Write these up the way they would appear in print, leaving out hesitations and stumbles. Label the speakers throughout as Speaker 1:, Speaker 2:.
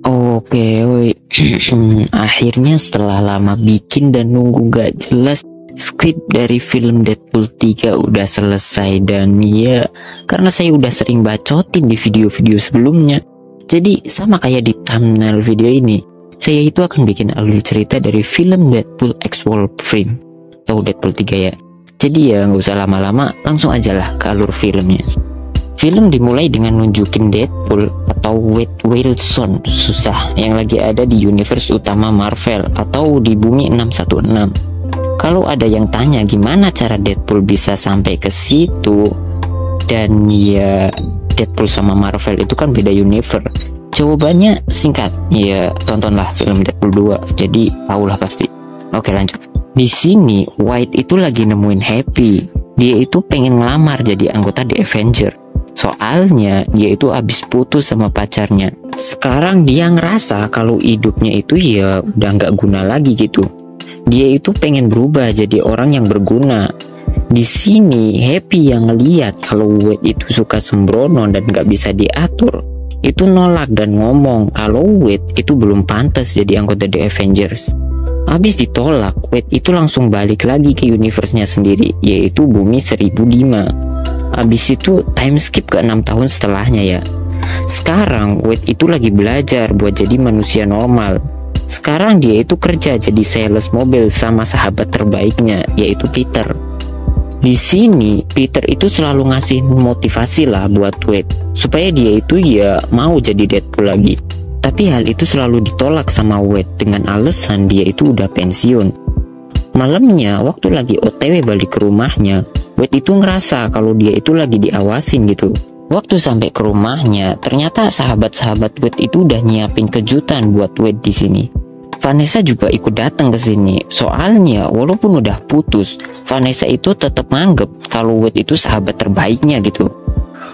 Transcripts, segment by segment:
Speaker 1: Oke, woi. Akhirnya setelah lama bikin dan nunggu gak jelas, skrip dari film Deadpool 3 udah selesai. Dan ya, karena saya udah sering bacotin di video-video sebelumnya, jadi sama kayak di thumbnail video ini, saya itu akan bikin alur cerita dari film Deadpool X Wolverine atau Deadpool 3 ya. Jadi ya nggak usah lama-lama, langsung aja lah ke alur filmnya. Film dimulai dengan nunjukin Deadpool atau Wade Wilson susah yang lagi ada di universe utama Marvel atau di bumi 616. Kalau ada yang tanya gimana cara Deadpool bisa sampai ke situ, dan ya Deadpool sama Marvel itu kan beda universe. Jawabannya singkat, ya tontonlah film Deadpool 2, jadi tahulah pasti. Oke, lanjut. Di sini White itu lagi nemuin Happy. Dia itu pengen ngelamar jadi anggota The Avenger. Soalnya dia itu habis putus sama pacarnya. Sekarang dia ngerasa kalau hidupnya itu ya udah nggak guna lagi gitu. Dia itu pengen berubah jadi orang yang berguna. Di sini Happy yang ngeliat kalau Wade itu suka sembrono dan nggak bisa diatur, itu nolak dan ngomong kalau Wade itu belum pantas jadi anggota The Avengers. Habis ditolak, Wade itu langsung balik lagi ke universe-nya sendiri, yaitu bumi 1005. Habis itu time skip ke 6 tahun setelahnya ya. Sekarang Wade itu lagi belajar buat jadi manusia normal. Sekarang dia itu kerja jadi sales mobil sama sahabat terbaiknya, yaitu Peter. Di sini Peter itu selalu ngasih motivasi lah buat Wade supaya dia itu ya mau jadi Deadpool lagi. Tapi hal itu selalu ditolak sama Wade dengan alasan dia itu udah pensiun. Malamnya waktu lagi OTW balik ke rumahnya, Wade itu ngerasa kalau dia itu lagi diawasin gitu. Waktu sampai ke rumahnya, ternyata sahabat-sahabat Wade itu udah nyiapin kejutan buat Wade di sini. Vanessa juga ikut datang ke sini. Soalnya walaupun udah putus, Vanessa itu tetap nganggep kalau Wade itu sahabat terbaiknya gitu.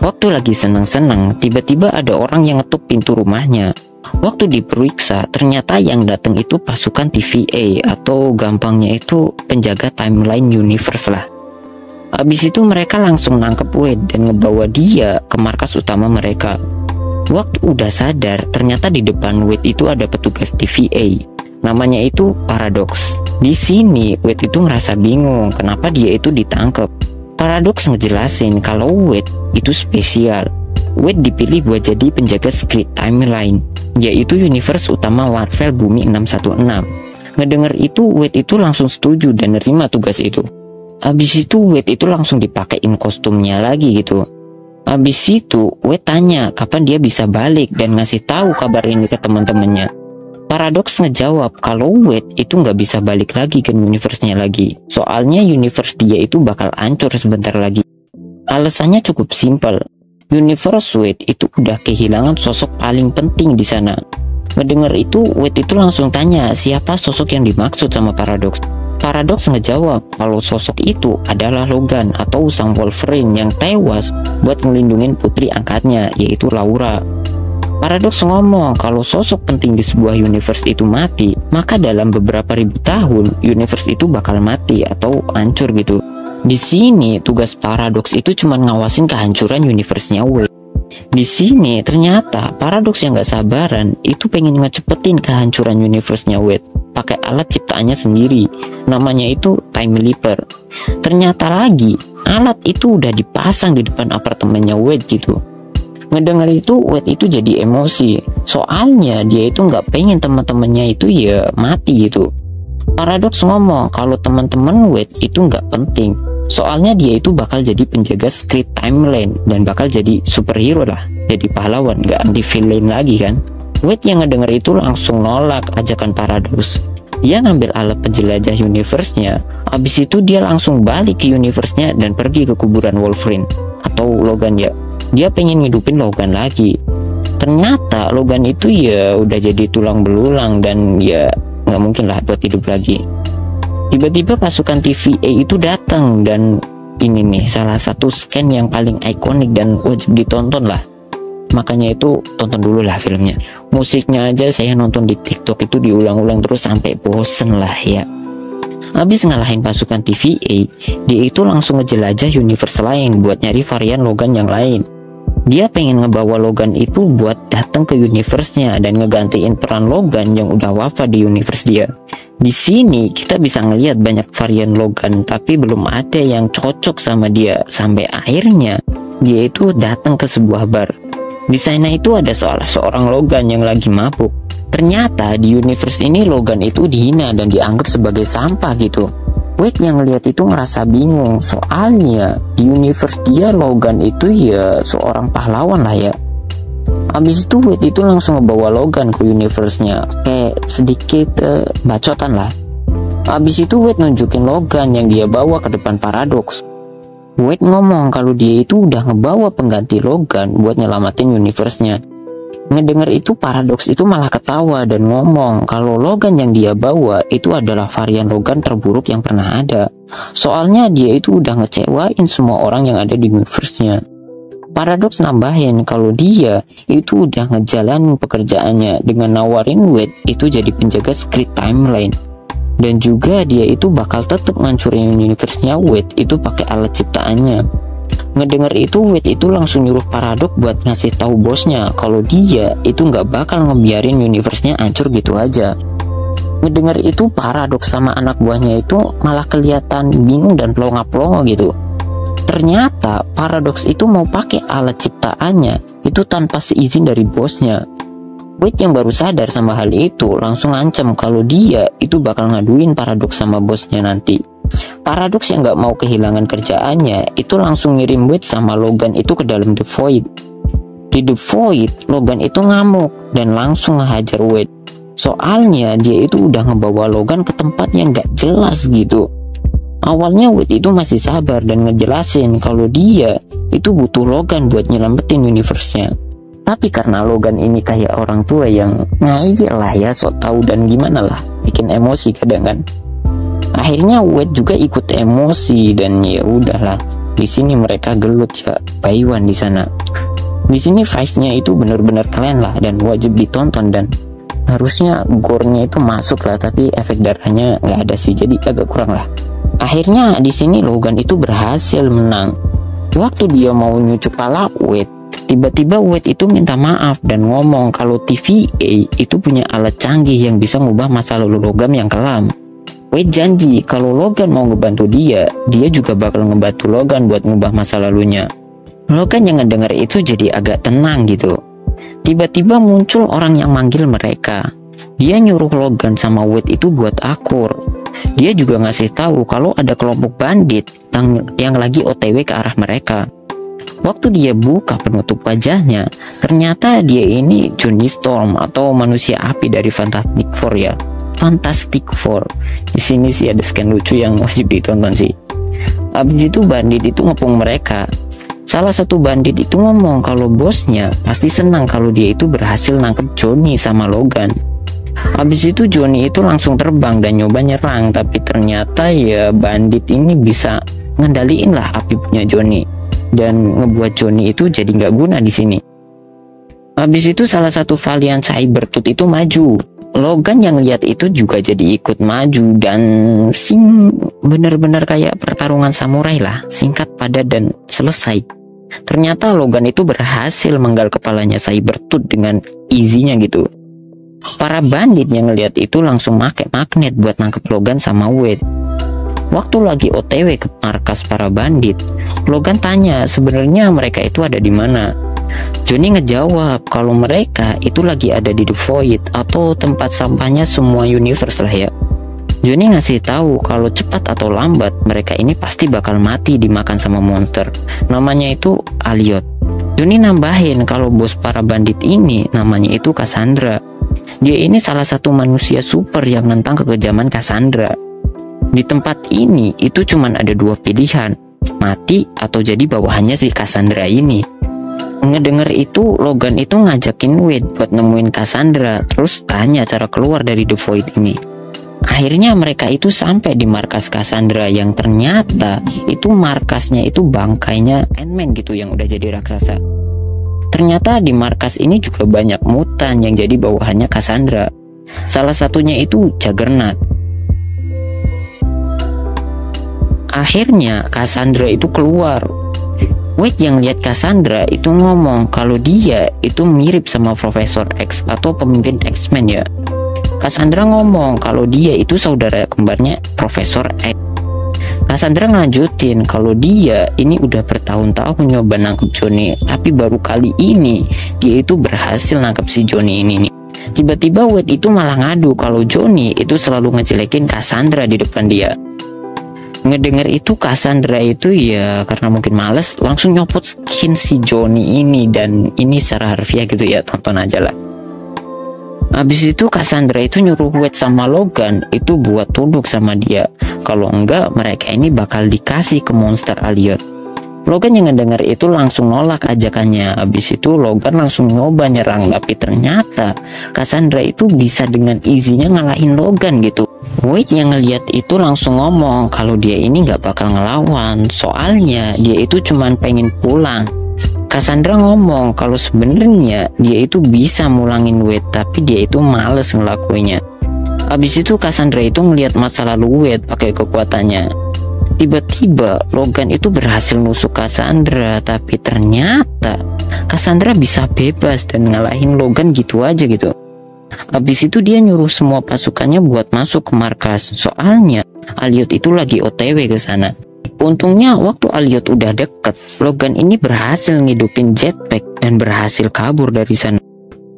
Speaker 1: Waktu lagi seneng-seneng, tiba-tiba ada orang yang ngetuk pintu rumahnya. Waktu diperiksa, ternyata yang datang itu pasukan TVA atau gampangnya itu penjaga timeline universe lah. Habis itu mereka langsung nangkep Wade dan ngebawa dia ke markas utama mereka. Waktu udah sadar, ternyata di depan Wade itu ada petugas TVA. Namanya itu Paradox. Di sini Wade itu ngerasa bingung kenapa dia itu ditangkap. Paradox ngejelasin kalau Wade itu spesial. Wade dipilih buat jadi penjaga Secret Timeline, yaitu universe utama Marvel bumi 616. Ngedenger itu Wade itu langsung setuju dan nerima tugas itu. Habis itu Wade itu langsung dipakein kostumnya lagi gitu. Habis itu Wade tanya kapan dia bisa balik dan ngasih tahu kabar ini ke teman-temannya. Paradox ngejawab kalau Wade itu nggak bisa balik lagi ke universe-nya lagi. Soalnya universe dia itu bakal hancur sebentar lagi. Alasannya cukup simpel. Universe Wade itu udah kehilangan sosok paling penting di sana. Mendengar itu, Wade itu langsung tanya siapa sosok yang dimaksud sama Paradox. Paradox ngejawab kalau sosok itu adalah Logan atau sang Wolverine yang tewas buat ngelindungin putri angkatnya, yaitu Laura. Paradox ngomong kalau sosok penting di sebuah universe itu mati, maka dalam beberapa ribu tahun universe itu bakal mati atau hancur gitu. Di sini tugas Paradox itu cuma ngawasin kehancuran universe-nya Wade. Di sini ternyata Paradox yang gak sabaran itu pengen ngecepetin kehancuran universe-nya Wade pakai alat ciptaannya sendiri, namanya itu Time Leaper. Ternyata lagi alat itu udah dipasang di depan apartemennya Wade gitu. Ngedenger itu Wade itu jadi emosi, soalnya dia itu nggak pengen teman-temannya itu ya mati gitu. Paradox ngomong kalau teman-teman Wade itu nggak penting, soalnya dia itu bakal jadi penjaga Secret Timeline dan bakal jadi superhero lah, jadi pahlawan, nggak anti villain lagi kan. Wade yang ngedenger itu langsung nolak ajakan Paradox. Dia ngambil alat penjelajah universe-nya, habis itu dia langsung balik ke universe-nya dan pergi ke kuburan Wolverine atau Logan ya. Dia pengen ngidupin Logan lagi. Ternyata Logan itu ya udah jadi tulang belulang dan ya nggak mungkin lah buat hidup lagi. Tiba-tiba pasukan TVA itu datang dan ini nih salah satu scan yang paling ikonik dan wajib ditonton lah. Makanya itu tonton dulu lah filmnya. Musiknya aja saya nonton di TikTok itu diulang-ulang terus sampai bosen lah ya. Habis ngalahin pasukan TVA, dia itu langsung ngejelajah universe lain buat nyari varian Logan yang lain. Dia pengen ngebawa Logan itu buat datang ke universe-nya dan ngegantiin peran Logan yang udah wafat di universe dia. Di sini kita bisa ngelihat banyak varian Logan, tapi belum ada yang cocok sama dia. Sampai akhirnya dia itu datang ke sebuah bar. Di sana itu ada seorang Logan yang lagi mabuk. Ternyata di universe ini Logan itu dihina dan dianggap sebagai sampah gitu. Wade yang ngeliat itu ngerasa bingung, soalnya di universe dia Logan itu ya seorang pahlawan lah ya. Abis itu Wade itu langsung ngebawa Logan ke universe-nya, kayak sedikit bacotan lah. Abis itu Wade nunjukin Logan yang dia bawa ke depan Paradox. Wade ngomong kalau dia itu udah ngebawa pengganti Logan buat nyelamatin universe-nya. Ngedenger itu Paradox itu malah ketawa dan ngomong kalau Logan yang dia bawa itu adalah varian Logan terburuk yang pernah ada. Soalnya dia itu udah ngecewain semua orang yang ada di universe-nya. Paradox nambahin kalau dia itu udah ngejalanin pekerjaannya dengan nawarin Wade itu jadi penjaga script timeline. Dan juga dia itu bakal tetap ngancurin universe-nya Wade itu pakai alat ciptaannya. Ngedenger itu Wade itu langsung nyuruh Paradox buat ngasih tahu bosnya kalau dia itu nggak bakal ngebiarin universe-nya hancur gitu aja. Ngedenger itu Paradox sama anak buahnya itu malah kelihatan bingung dan pelongo-pelongo gitu. Ternyata Paradox itu mau pakai alat ciptaannya itu tanpa seizin dari bosnya. Wade yang baru sadar sama hal itu langsung ngancam kalau dia itu bakal ngaduin Paradox sama bosnya nanti. Paradox yang nggak mau kehilangan kerjaannya itu langsung ngirim Wade sama Logan itu ke dalam The Void. Di The Void, Logan itu ngamuk dan langsung ngehajar Wade. Soalnya dia itu udah ngebawa Logan ke tempat yang nggak jelas gitu. Awalnya Wade itu masih sabar dan ngejelasin kalau dia itu butuh Logan buat nyelamatin universe-nya. Tapi karena Logan ini kayak orang tua yang ngayal lah ya, sok tahu dan gimana lah, bikin emosi kadang kan. Akhirnya Wade juga ikut emosi dan ya udahlah. Di sini mereka gelut ya, Baywan di sana. Di sini fight-nya itu bener-bener keren lah dan wajib ditonton dan harusnya gore-nya itu masuk lah, tapi efek darahnya nggak ada sih, jadi agak kurang lah. Akhirnya di sini Logan itu berhasil menang. Waktu dia mau nyucuk pala Wade, tiba-tiba Wade itu minta maaf dan ngomong kalau TVA itu punya alat canggih yang bisa ngubah masa lalu Logan yang kelam. Wade janji kalau Logan mau ngebantu dia juga bakal ngebantu Logan buat ngubah masa lalunya. Logan yang ngedenger itu jadi agak tenang gitu. Tiba-tiba muncul orang yang manggil mereka. Dia nyuruh Logan sama Wade itu buat akur. Dia juga ngasih tahu kalau ada kelompok bandit yang lagi OTW ke arah mereka. Waktu dia buka penutup wajahnya, ternyata dia ini Johnny Storm atau manusia api dari Fantastic Four ya. Fantastic Four. Di sini sih ada scan lucu yang wajib ditonton sih. Abis itu bandit itu ngepung mereka. Salah satu bandit itu ngomong kalau bosnya pasti senang kalau dia itu berhasil nangkep Johnny sama Logan. Abis itu Johnny itu langsung terbang dan nyoba nyerang, tapi ternyata ya bandit ini bisa ngendaliin lah api punya Johnny dan ngebuat Johnny itu jadi nggak guna di sini. Abis itu salah satu varian Cybertooth itu maju. Logan yang lihat itu juga jadi ikut maju dan bener-bener kayak pertarungan samurai lah, singkat padat dan selesai. Ternyata Logan itu berhasil menggal kepalanya Cybertooth dengan easy-nya gitu. Para bandit yang ngeliat itu langsung pakai magnet buat nangkep Logan sama Wade. Waktu lagi OTW ke markas para bandit, Logan tanya sebenarnya mereka itu ada di mana. Johnny ngejawab kalau mereka itu lagi ada di The Void atau tempat sampahnya semua universe lah ya. Johnny ngasih tahu kalau cepat atau lambat mereka ini pasti bakal mati dimakan sama monster. Namanya itu Aliot. Johnny nambahin kalau bos para bandit ini namanya itu Cassandra. Dia ini salah satu manusia super yang nentang kekejaman Cassandra. Di tempat ini itu cuman ada dua pilihan, mati atau jadi bawahannya si Cassandra ini. Ngedenger itu Logan itu ngajakin Wade buat nemuin Cassandra, terus tanya cara keluar dari The Void ini. Akhirnya mereka itu sampai di markas Cassandra yang ternyata itu markasnya itu bangkainya Ant-Man gitu yang udah jadi raksasa. Ternyata di markas ini juga banyak mutan yang jadi bawahannya Cassandra. Salah satunya itu Juggernaut. Akhirnya Cassandra itu keluar. Wade yang lihat Cassandra itu ngomong kalau dia itu mirip sama Profesor X atau pemimpin X-Men ya. Cassandra ngomong kalau dia itu saudara kembarnya Profesor X. Cassandra ngelanjutin kalau dia ini udah bertahun-tahun nyoba nangkep Johnny, tapi baru kali ini dia itu berhasil nangkep si Johnny ini nih. Tiba-tiba Wade itu malah ngadu kalau Johnny itu selalu ngejelekin Cassandra di depan dia. Ngedenger itu Cassandra itu ya karena mungkin males langsung nyopot skin si Johnny ini, dan ini secara harfiah gitu ya, tonton aja lah. Habis itu Cassandra itu nyuruh Wade sama Logan itu buat tunduk sama dia, kalau enggak mereka ini bakal dikasih ke monster Elliot. Logan yang ngedenger itu langsung nolak ajakannya. Habis itu Logan langsung nyoba nyerang, tapi ternyata Cassandra itu bisa dengan izinnya ngalahin Logan gitu. Wade yang ngeliat itu langsung ngomong kalau dia ini nggak bakal ngelawan, soalnya dia itu cuman pengen pulang. Cassandra ngomong kalau sebenarnya dia itu bisa mulangin Wade, tapi dia itu males ngelakuinnya. Habis itu Cassandra itu ngeliat masa lalu Wade pakai kekuatannya. Tiba-tiba Logan itu berhasil nusuk Cassandra, tapi ternyata Cassandra bisa bebas dan ngalahin Logan gitu aja gitu. Habis itu dia nyuruh semua pasukannya buat masuk ke markas, soalnya Elliot itu lagi OTW ke sana. Untungnya waktu Elliot udah deket, Logan ini berhasil ngidupin jetpack dan berhasil kabur dari sana.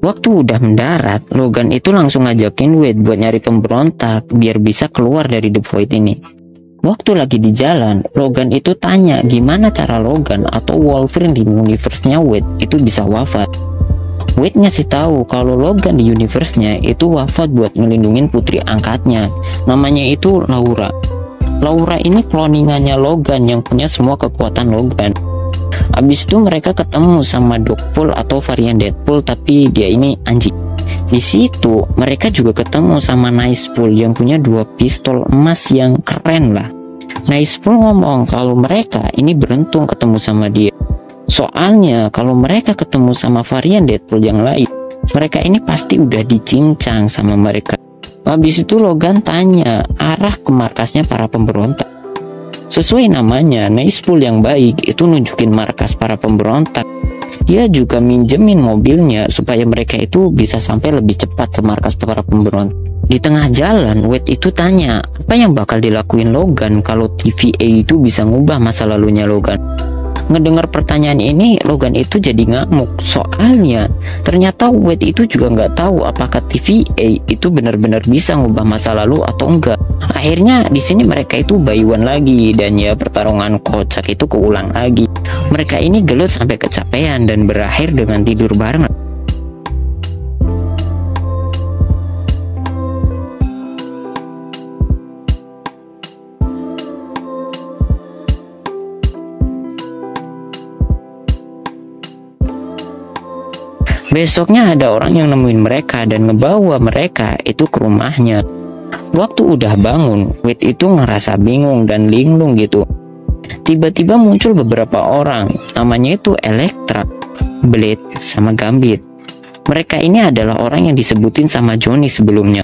Speaker 1: Waktu udah mendarat, Logan itu langsung ngajakin Wade buat nyari pemberontak biar bisa keluar dari The Void ini. Waktu lagi di jalan, Logan itu tanya gimana cara Logan atau Wolverine di universe-nya Wade itu bisa wafat. Wade ngasih tahu kalau Logan di universe-nya itu wafat buat ngelindungin putri angkatnya, namanya itu Laura. Laura ini cloningannya Logan yang punya semua kekuatan Logan. Abis itu mereka ketemu sama Dogpool atau varian Deadpool, tapi dia ini anjing. Di situ mereka juga ketemu sama Nicepool yang punya 2 pistol emas yang keren lah. Nicepool ngomong kalau mereka ini beruntung ketemu sama dia. Soalnya kalau mereka ketemu sama varian Deadpool yang lain, mereka ini pasti udah dicincang sama mereka. Habis itu Logan tanya arah ke markasnya para pemberontak. Sesuai namanya, Nicepool yang baik itu nunjukin markas para pemberontak. Dia juga minjemin mobilnya supaya mereka itu bisa sampai lebih cepat ke markas para pemberontak. Di tengah jalan, Wade itu tanya apa yang bakal dilakuin Logan kalau TVA itu bisa ngubah masa lalunya Logan. Ngedengar pertanyaan ini, Logan itu jadi ngamuk, soalnya ternyata Wade itu juga nggak tahu apakah TVA itu benar-benar bisa ngubah masa lalu atau enggak. Akhirnya di sini mereka itu bayuan lagi, dan ya pertarungan kocak itu keulang lagi. Mereka ini gelut sampai kecapean dan berakhir dengan tidur bareng. Besoknya ada orang yang nemuin mereka dan ngebawa mereka itu ke rumahnya. Waktu udah bangun, Wade itu ngerasa bingung dan linglung gitu. Tiba-tiba muncul beberapa orang, namanya itu Elektra, Blade, sama Gambit. Mereka ini adalah orang yang disebutin sama Johnny sebelumnya.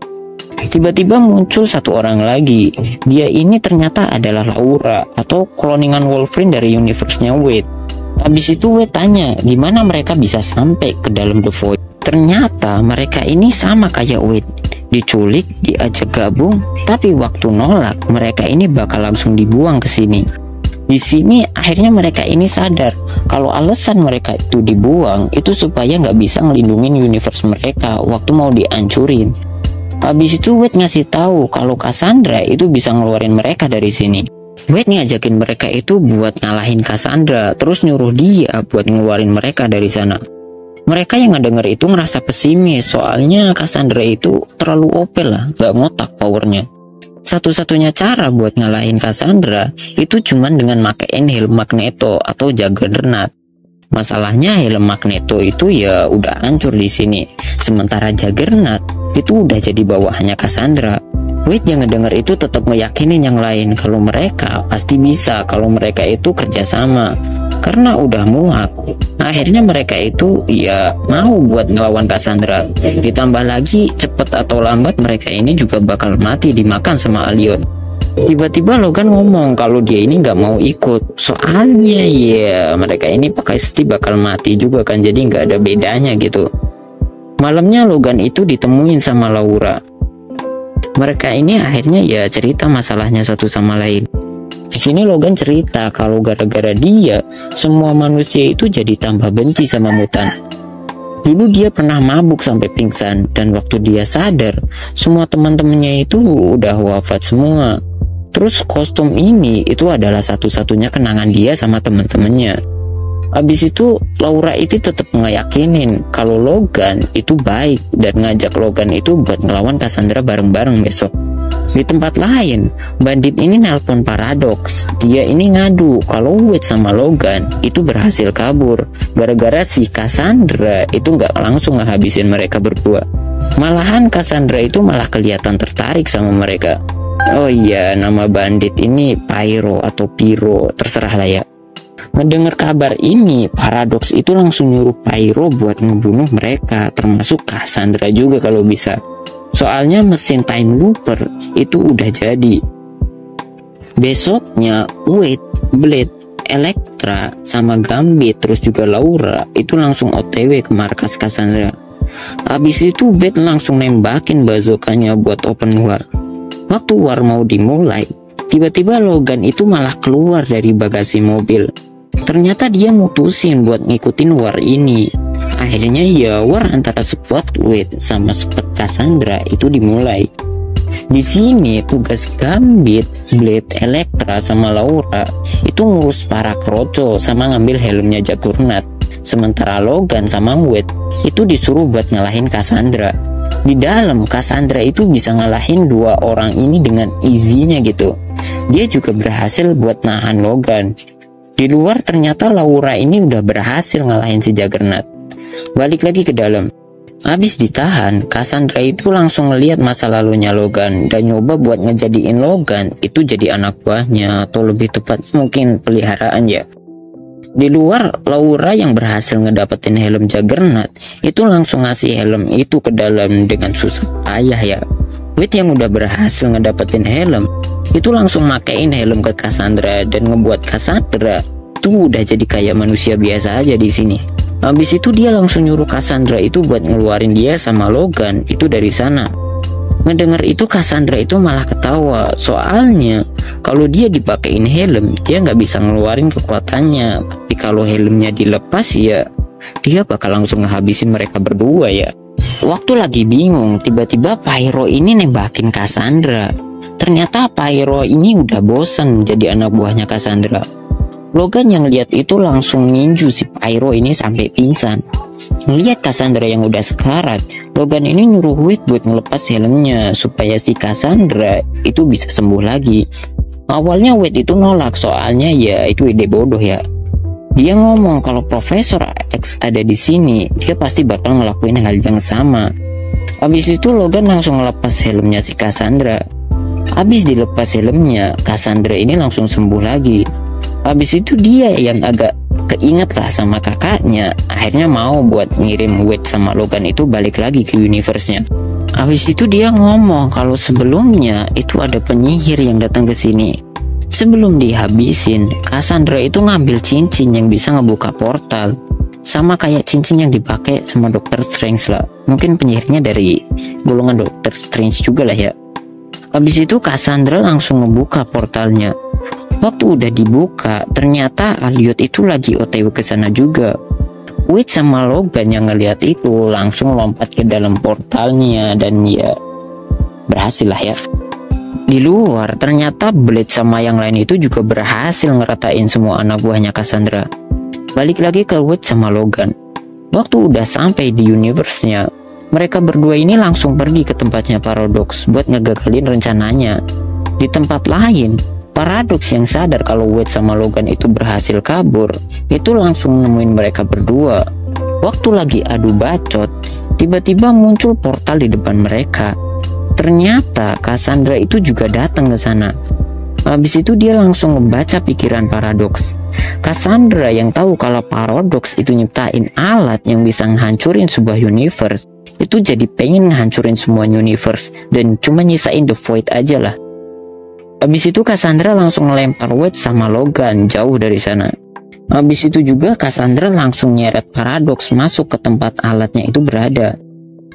Speaker 1: Tiba-tiba muncul satu orang lagi. Dia ini ternyata adalah Laura atau cloningan Wolverine dari universe-nya Wade. Habis itu Wade tanya gimana mereka bisa sampai ke dalam The Void. Ternyata mereka ini sama kayak Wade, diculik, diajak gabung, tapi waktu nolak mereka ini bakal langsung dibuang ke sini. Di sini akhirnya mereka ini sadar kalau alasan mereka itu dibuang itu supaya nggak bisa ngelindungin universe mereka waktu mau dihancurin. Habis itu Wade ngasih tahu kalau Cassandra itu bisa ngeluarin mereka dari sini. Wade ngajakin mereka itu buat ngalahin Cassandra, terus nyuruh dia buat ngeluarin mereka dari sana. Mereka yang ngedenger itu ngerasa pesimis, soalnya Cassandra itu terlalu OP lah, gak ngotak powernya. Satu-satunya cara buat ngalahin Cassandra itu cuman dengan makein helm Magneto atau Juggernaut. Masalahnya helm Magneto itu ya udah hancur di sini, sementara Juggernaut itu udah jadi bawahannya Cassandra. Wade yang ngedenger itu tetap meyakinin yang lain kalau mereka pasti bisa kalau mereka itu kerjasama. Karena udah muak, akhirnya mereka itu ya mau buat ngelawan Cassandra. Ditambah lagi cepet atau lambat mereka ini juga bakal mati dimakan sama Elliot. Tiba-tiba Logan ngomong kalau dia ini nggak mau ikut, soalnya ya mereka ini pasti bakal mati juga kan, jadi nggak ada bedanya gitu. Malamnya Logan itu ditemuin sama Laura. Mereka ini akhirnya ya cerita masalahnya satu sama lain. Di sini Logan cerita kalau gara-gara dia, semua manusia itu jadi tambah benci sama mutan. Dulu dia pernah mabuk sampai pingsan, dan waktu dia sadar, semua teman-temannya itu udah wafat semua. Terus kostum ini itu adalah satu-satunya kenangan dia sama teman-temannya. Habis itu Laura itu tetap ngeyakinin kalau Logan itu baik dan ngajak Logan itu buat ngelawan Cassandra bareng-bareng besok. Di tempat lain, bandit ini nelpon Paradox. Dia ini ngadu kalau Wade sama Logan itu berhasil kabur gara-gara si Cassandra itu nggak langsung ngehabisin mereka berdua. Malahan Cassandra itu malah kelihatan tertarik sama mereka. Oh iya, nama bandit ini Pyro atau Pyro, terserah lah ya. Mendengar kabar ini, Paradox itu langsung nyuruh Pyro buat ngebunuh mereka, termasuk Cassandra juga kalau bisa. Soalnya mesin time looper itu udah jadi. Besoknya Wade, Blade, Elektra, sama Gambit, terus juga Laura itu langsung OTW ke markas Cassandra. Habis itu Blade langsung nembakin bazookannya buat open war. Waktu war mau dimulai, tiba-tiba Logan itu malah keluar dari bagasi mobil. Ternyata dia mutusin buat ngikutin war ini. Akhirnya ya war antara squad Wade sama squad Cassandra itu dimulai. Di sini tugas Gambit, Blade, Elektra sama Laura itu ngurus para kroco sama ngambil helmnya Juggernaut. Sementara Logan sama Wade itu disuruh buat ngalahin Cassandra. Di dalam Cassandra itu bisa ngalahin dua orang ini dengan easy-nya gitu. Dia juga berhasil buat nahan Logan. Di luar ternyata Laura ini udah berhasil ngalahin si Juggernaut. Balik lagi ke dalam. Habis ditahan, Cassandra itu langsung ngeliat masa lalunya Logan dan nyoba buat ngejadiin Logan itu jadi anak buahnya, atau lebih tepatnya mungkin peliharaan ya. Di luar, Laura yang berhasil ngedapetin helm Juggernaut itu langsung ngasih helm itu ke dalam dengan susah payah ya. Wade yang udah berhasil ngedapetin helm itu langsung makein helm ke Cassandra dan ngebuat Cassandra itu udah jadi kayak manusia biasa aja di sini. Habis itu dia langsung nyuruh Cassandra itu buat ngeluarin dia sama Logan itu dari sana. Ngedenger itu Cassandra itu malah ketawa, soalnya kalau dia dipakein helm dia nggak bisa ngeluarin kekuatannya, tapi kalau helmnya dilepas ya dia bakal langsung ngehabisin mereka berdua ya. Waktu lagi bingung, tiba-tiba Pyro ini nembakin Cassandra. Ternyata Pyro ini udah bosen jadi anak buahnya Cassandra. Logan yang lihat itu langsung ninju si Pyro ini sampai pingsan. Ngelihat Cassandra yang udah sekarat, Logan ini nyuruh Wade buat ngelepas helmnya supaya si Cassandra itu bisa sembuh lagi. Awalnya Wade itu nolak, soalnya ya itu ide bodoh ya. Dia ngomong kalau Profesor X ada di sini, dia pasti bakal ngelakuin hal yang sama. Habis itu Logan langsung ngelepas helmnya si Cassandra. Habis dilepas helmnya, Cassandra ini langsung sembuh lagi. Habis itu dia yang agak keinget lah sama kakaknya, akhirnya mau buat ngirim Wade sama Logan itu balik lagi ke universe-nya. Habis itu dia ngomong kalau sebelumnya itu ada penyihir yang datang ke sini. Sebelum dihabisin, Cassandra itu ngambil cincin yang bisa ngebuka portal, sama kayak cincin yang dipakai sama Dr. Strange lah. Mungkin penyihirnya dari golongan Dr. Strange juga lah ya. Habis itu Cassandra langsung ngebuka portalnya. Waktu udah dibuka, ternyata Elliot itu lagi OTW ke sana juga. Wade sama Logan yang ngeliat itu langsung lompat ke dalam portalnya dan ya berhasil lah ya. Di luar ternyata Blade sama yang lain itu juga berhasil ngeratain semua anak buahnya Cassandra. Balik lagi ke Wade sama Logan. Waktu udah sampai di universe-nya, mereka berdua ini langsung pergi ke tempatnya Paradox buat ngegagalin rencananya. Di tempat lain, Paradox yang sadar kalau Wade sama Logan itu berhasil kabur, itu langsung nemuin mereka berdua. Waktu lagi adu bacot, tiba-tiba muncul portal di depan mereka. Ternyata Cassandra itu juga datang ke sana. Habis itu dia langsung ngebaca pikiran Paradox. Cassandra yang tahu kalau Paradox itu nyiptain alat yang bisa ngehancurin sebuah universe, itu jadi pengen ngehancurin semua universe dan cuma nyisain The Void aja lah. Habis itu Cassandra langsung melempar Wade sama Logan jauh dari sana. Habis itu juga Cassandra langsung nyeret Paradox masuk ke tempat alatnya itu berada,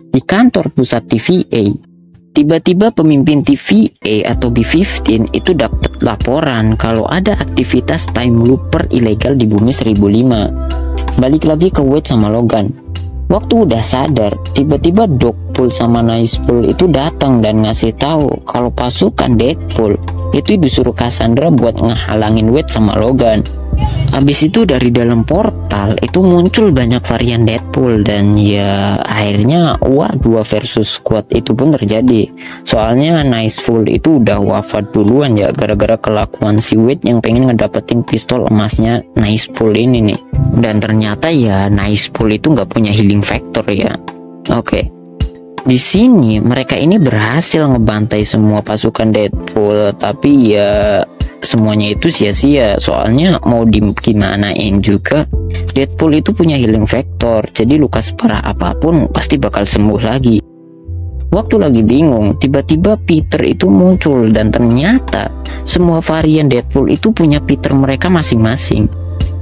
Speaker 1: di kantor pusat TVA. Tiba-tiba pemimpin TVA atau B-15 itu dapat laporan kalau ada aktivitas time looper ilegal di bumi 1005. Balik lagi ke Wade sama Logan. Waktu udah sadar, tiba-tiba Dogpool sama Nicepool itu datang dan ngasih tahu kalau pasukan Deadpool itu disuruh Cassandra buat ngehalangin Wade sama Logan. Habis itu dari dalam portal itu muncul banyak varian Deadpool dan ya akhirnya war 2 versus squad itu pun terjadi. Soalnya Nicepool itu udah wafat duluan ya gara-gara kelakuan si Wade yang pengen ngedapetin pistol emasnya Nicepool ini nih. Dan ternyata ya Nicepool itu nggak punya healing factor ya. Oke. Di sini mereka ini berhasil ngebantai semua pasukan Deadpool, tapi ya semuanya itu sia-sia. Soalnya mau gimanain juga Deadpool itu punya healing factor, jadi luka separah apapun pasti bakal sembuh lagi. Waktu lagi bingung, tiba-tiba Peter itu muncul dan ternyata semua varian Deadpool itu punya Peter mereka masing-masing.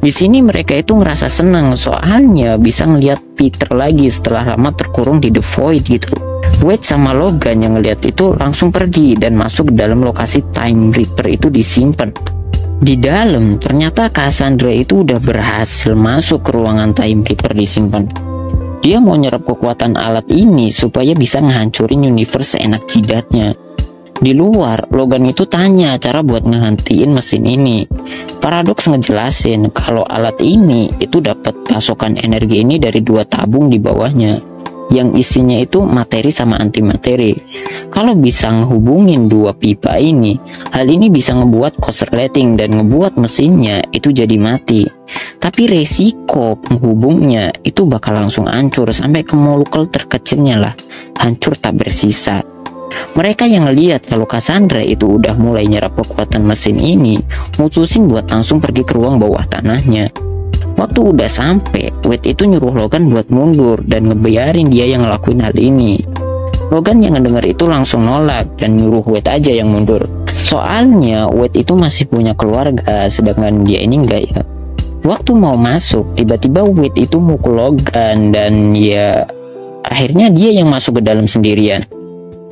Speaker 1: Di sini mereka itu ngerasa senang soalnya bisa ngelihat Peter lagi setelah lama terkurung di The Void gitu. Wade sama Logan yang ngelihat itu langsung pergi dan masuk ke dalam lokasi Time Reaper itu disimpan. Di dalam ternyata Cassandra itu udah berhasil masuk ke ruangan Time Reaper disimpan. Dia mau nyerap kekuatan alat ini supaya bisa ngehancurin universe seenak jidatnya. Di luar, Logan itu tanya cara buat ngehentiin mesin ini. Paradox ngejelasin kalau alat ini itu dapat pasokan energi ini dari 2 tabung di bawahnya, yang isinya itu materi sama antimateri. Kalau bisa ngehubungin 2 pipa ini, hal ini bisa ngebuat korsleting dan ngebuat mesinnya itu jadi mati. Tapi resiko penghubungnya itu bakal langsung hancur sampai ke molekul terkecilnya lah, hancur tak bersisa. Mereka yang ngeliat kalau Cassandra itu udah mulai nyerap kekuatan mesin ini, mutusin buat langsung pergi ke ruang bawah tanahnya. Waktu udah sampai, Wade itu nyuruh Logan buat mundur dan ngebiarin dia yang ngelakuin hal ini. Logan yang ngedenger itu langsung nolak dan nyuruh Wade aja yang mundur. Soalnya Wade itu masih punya keluarga, sedangkan dia ini enggak ya. Waktu mau masuk, tiba-tiba Wade itu mukul Logan dan ya akhirnya dia yang masuk ke dalam sendirian.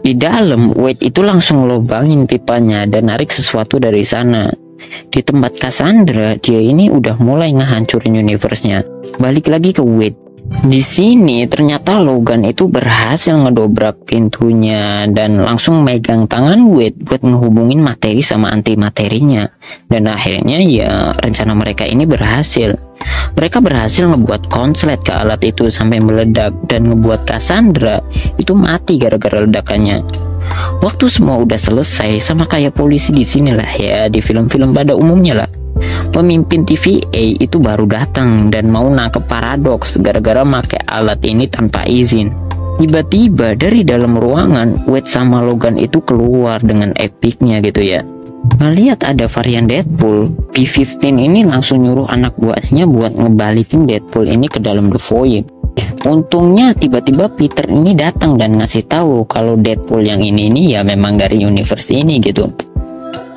Speaker 1: Di dalam, Wade itu langsung lobangin pipanya dan narik sesuatu dari sana. Di tempat Cassandra, dia ini udah mulai ngehancurin universe-nya. Balik lagi ke Wade. Di sini ternyata Logan itu berhasil ngedobrak pintunya dan langsung megang tangan Wade buat ngehubungin materi sama antimaterinya. Dan akhirnya ya rencana mereka ini berhasil. Mereka berhasil ngebuat konslet ke alat itu sampai meledak dan ngebuat Cassandra itu mati gara-gara ledakannya. Waktu semua udah selesai, sama kayak polisi di sini lah ya, di film-film pada umumnya lah. Pemimpin TVA itu baru datang dan mau nangkep Paradox gara-gara make alat ini tanpa izin. Tiba-tiba dari dalam ruangan, Wade sama Logan itu keluar dengan epicnya gitu ya. Ngeliat ada varian Deadpool, B-15 ini langsung nyuruh anak buahnya buat ngebalikin Deadpool ini ke dalam The Void. Untungnya tiba-tiba Peter ini datang dan ngasih tahu kalau Deadpool yang ini ya memang dari universe ini gitu.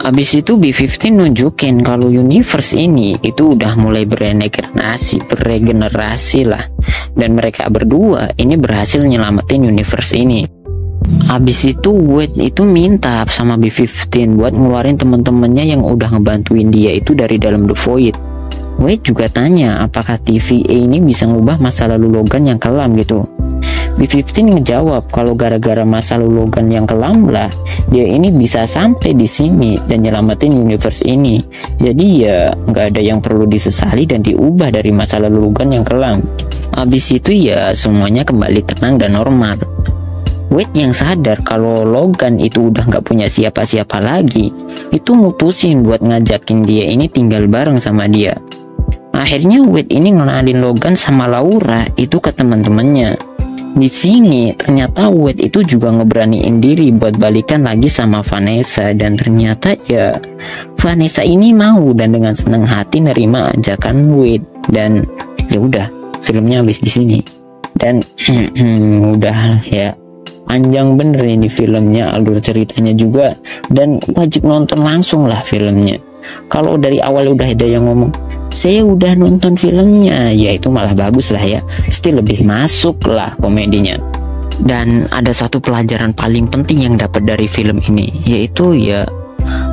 Speaker 1: Habis itu B-15 nunjukin kalau universe ini itu udah mulai beregenerasi lah, dan mereka berdua ini berhasil nyelamatin universe ini. Habis itu Wade itu minta sama B-15 buat ngeluarin temen-temennya yang udah ngebantuin dia itu dari dalam The Void. Wade juga tanya apakah TVA ini bisa ngubah masa lalu Logan yang kelam gitu. B-15 ngejawab kalau gara-gara masa lalu Logan yang kelam lah dia ini bisa sampai di sini dan nyelamatin universe ini. Jadi ya nggak ada yang perlu disesali dan diubah dari masa lalu Logan yang kelam. Habis itu ya semuanya kembali tenang dan normal. Wade yang sadar kalau Logan itu udah nggak punya siapa-siapa lagi, itu mutusin buat ngajakin dia ini tinggal bareng sama dia. Akhirnya Wade ini ngenalin Logan sama Laura itu ke teman-temannya. Di sini ternyata Wade itu juga ngeberaniin diri buat balikan lagi sama Vanessa, dan ternyata ya Vanessa ini mau dan dengan senang hati nerima ajakan Wade. Dan ya udah, filmnya habis di sini. Dan udah ya, panjang bener ini filmnya, alur ceritanya juga, dan wajib nonton langsung lah filmnya. Kalau dari awal udah ada yang ngomong saya udah nonton filmnya, ya itu malah bagus lah ya, pasti lebih masuk lah komedinya. Dan ada satu pelajaran paling penting yang dapat dari film ini, yaitu ya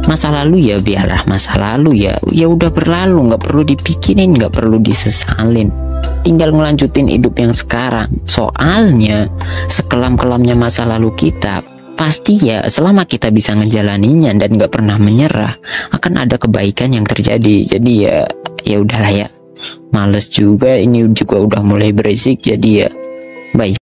Speaker 1: masa lalu ya biarlah masa lalu, ya udah berlalu, nggak perlu dipikirin, nggak perlu disesalin, tinggal ngelanjutin hidup yang sekarang. Soalnya sekelam-kelamnya masa lalu kita, pasti ya selama kita bisa ngejalaninya dan nggak pernah menyerah, akan ada kebaikan yang terjadi. Jadi ya udahlah ya, males juga, ini juga udah mulai berisik, jadi ya bye.